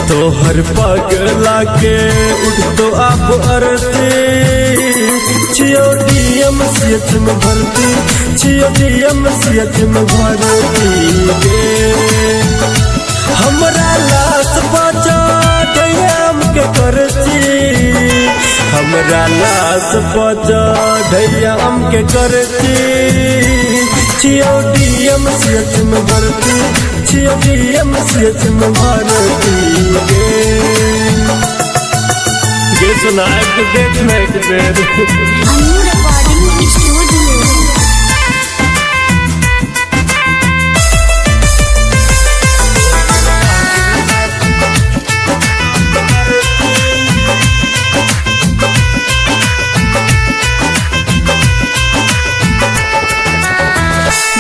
तोहर पगला के उठ तो आप अरते छियो डीएम सीएच में भर्ती छियो डीएम सीएच में भर्ती गे हमरा लाश बचा ढैयाम के करती हमरा लाश बचा ढैयाम के करती छियो डीएम सीएच में भर्ती छियो डीएम सीएच में भर्ती गे सुना के देखना एक बेर अन्नू रिकॉर्डिंग स्टूडियो।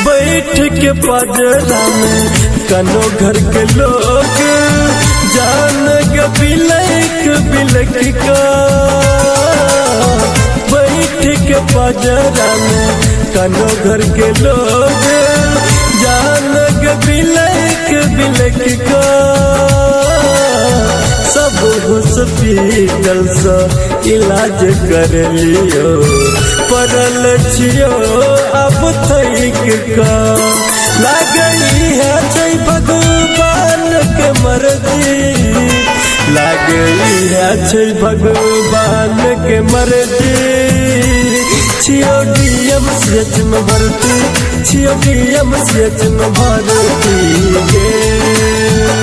बैठ के पजरा में कनो घर के लोग जान के बिलक का बैठ के पजरा में कनो घर के लोग जान के बिलक का सब हॉस्पिटल से इलाज कर लियो पड़ल छियो अब थैक का लागई है छै भगवान के मर्जी लागई है छै भगवान के मर्जी छियो डीएम सीएच में भर्ती छियो डीएम सीएच में भर्ती गे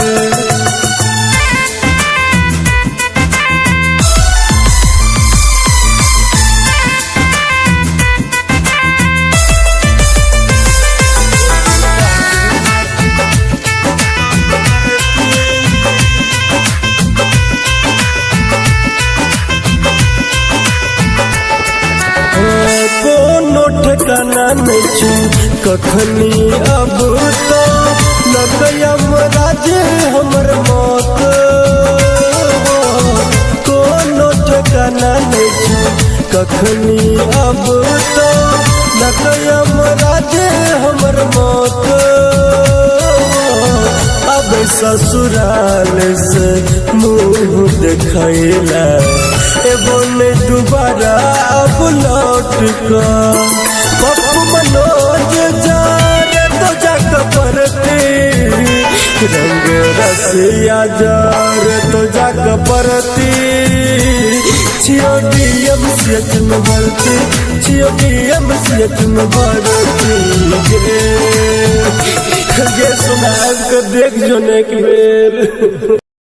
कोनो ठिकाना नहीं छु कखनी अब तो लगयम राजे हमर मौत कोनो ठिकाना नहीं छु कखनी अब तो लगयम राजे हमर मौत अब ससुराल से मुँह देखैला एबो ने दोबारा अब लौट का पप्पू मनोज जा रे तो जाक परते रंग रसिया जा रे तो जाक परती छियो डीएम सीएच में भर्ती छियो डीएम सीएच में भर्ती गे सुना के देख जो ने एक बेर।